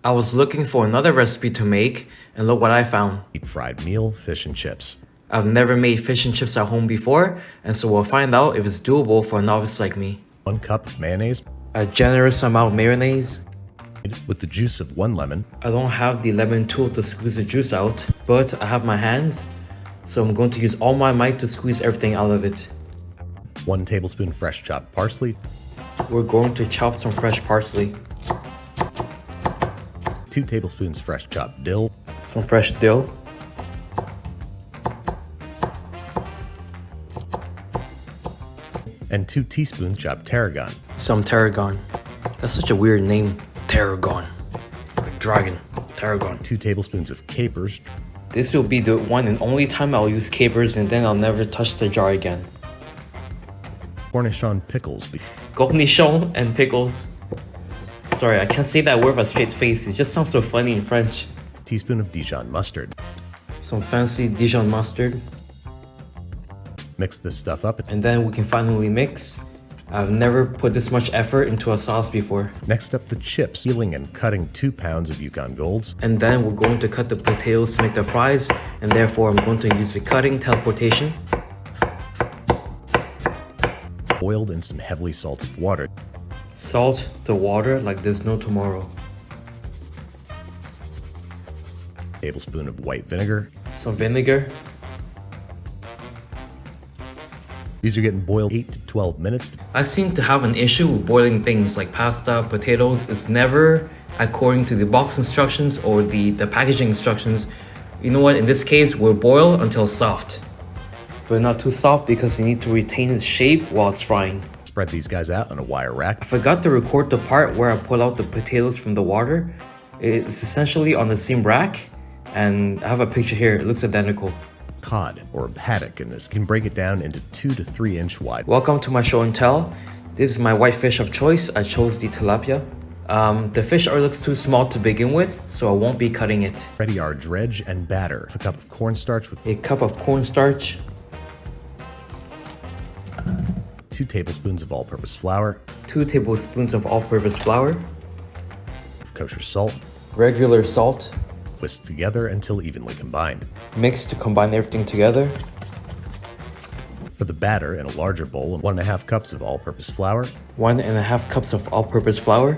I was looking for another recipe to make, and look what I found. Deep fried meal, fish and chips. I've never made fish and chips at home before, and so we'll find out if it's doable for a novice like me. 1 cup of mayonnaise. A generous amount of mayonnaise. With the juice of 1 lemon. I don't have the lemon tool to squeeze the juice out, but I have my hands, so I'm going to use all my might to squeeze everything out of it. 1 tablespoon fresh chopped parsley. We're going to chop some fresh parsley. 2 tablespoons fresh chopped dill. Some fresh dill. And 2 teaspoons chopped tarragon. Some tarragon. That's such a weird name, tarragon. Like dragon, tarragon. 2 tablespoons of capers. This will be the one and only time I'll use capers, and then I'll never touch the jar again. Cornichon pickles. Cornichon and pickles. Sorry, I can't say that word with a straight face. It just sounds so funny in French. Teaspoon of Dijon mustard. Some fancy Dijon mustard. Mix this stuff up. And then we can finally mix. I've never put this much effort into a sauce before. Next up, the chips. Peeling and cutting 2 pounds of Yukon Golds. And then we're going to cut the potatoes to make the fries, and therefore I'm going to use the cutting teleportation. Boiled in some heavily salted water. Salt the water like there's no tomorrow. Tablespoon of white vinegar. Some vinegar. These are getting boiled 8 to 12 minutes. I seem to have an issue with boiling things like pasta, potatoes. It's never according to the box instructions or the packaging instructions. You know what, in this case, we'll boil until soft. But not too soft because you need to retain its shape while it's frying. Spread these guys out on a wire rack. I forgot to record the part where I pull out the potatoes from the water. It's essentially on the same rack, and I have a picture here. It looks identical. Cod, or haddock in this, can break it down into 2 to 3 inch wide. Welcome to my show and tell. This is my white fish of choice. I chose the tilapia. The fish looks too small to begin with, so I won't be cutting it. Ready our dredge and batter. A cup of cornstarch with A cup of cornstarch. 2 tablespoons of all-purpose flour. 2 tablespoons of all-purpose flour. Kosher salt. Regular salt. Whisk together until evenly combined. Mix to combine everything together. For the batter, in a larger bowl, 1.5 cups of all-purpose flour. 1.5 cups of all-purpose flour.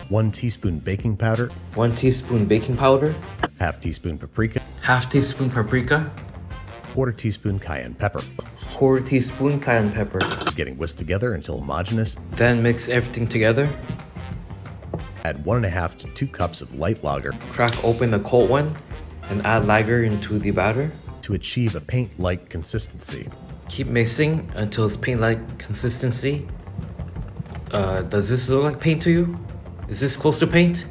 1 teaspoon baking powder. 1 teaspoon baking powder. Half teaspoon paprika. Half teaspoon paprika. 1/4 teaspoon cayenne pepper. 1/4 teaspoon cayenne pepper. It's getting whisked together until homogeneous. Then mix everything together. Add 1.5 to 2 cups of light lager Crack open the cold one and add lager into the batter. to achieve a paint-like consistency. Keep mixing until it's paint-like consistency. Does this look like paint to you? Is this close to paint?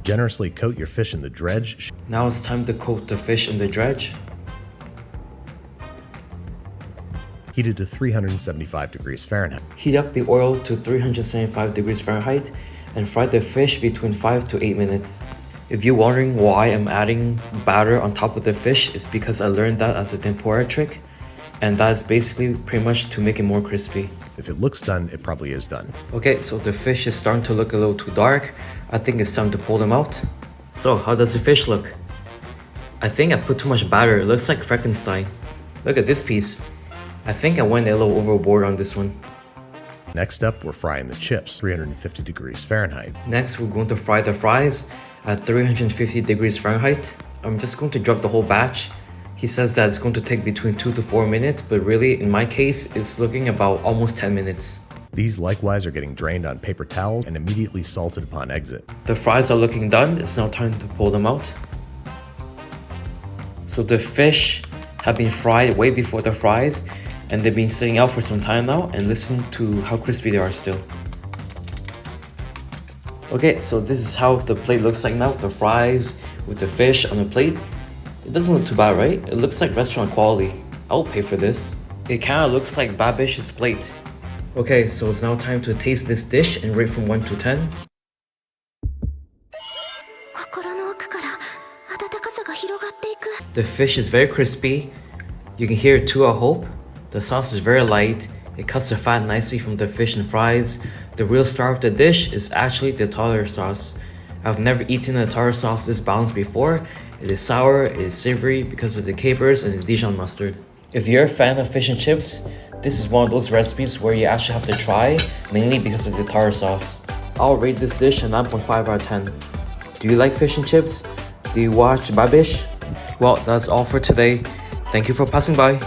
Generously coat your fish in the dredge. Now it's time to coat the fish in the dredge. Heated to 375 degrees Fahrenheit. Heat up the oil to 375 degrees Fahrenheit and fry the fish between 5 to 8 minutes. If you're wondering why I'm adding batter on top of the fish, it's because I learned that as a tempura trick, and that is basically pretty much to make it more crispy. If it looks done, it probably is done. Okay, so the fish is starting to look a little too dark. I think it's time to pull them out. So, how does the fish look? I think I put too much batter. It looks like Frankenstein. Look at this piece. I think I went a little overboard on this one. Next up, we're frying the chips, 350 degrees Fahrenheit. Next, we're going to fry the fries at 350 degrees Fahrenheit. I'm just going to drop the whole batch. He says that it's going to take between 2 to 4 minutes, but really, in my case, it's looking about almost 10 minutes. These likewise are getting drained on paper towels and immediately salted upon exit. The fries are looking done. It's now time to pull them out. So the fish have been fried way before the fries, and they've been sitting out for some time now, and listen to how crispy they are still. Okay, so this is how the plate looks like now, the fries with the fish on the plate. It doesn't look too bad, right? It looks like restaurant quality. I'll pay for this. It kinda looks like Babish's plate. Okay, so it's now time to taste this dish and rate from 1 to 10. The fish is very crispy. You can hear it too, I hope. The sauce is very light. It cuts the fat nicely from the fish and fries. The real star of the dish is actually the tartar sauce. I've never eaten a tartar sauce this balanced before. It is sour, it is savory because of the capers and the Dijon mustard. If you're a fan of fish and chips, this is one of those recipes where you actually have to try, mainly because of the tartar sauce. I'll rate this dish a 9.5 out of 10. Do you like fish and chips? Do you watch Babish? Well, that's all for today. Thank you for passing by.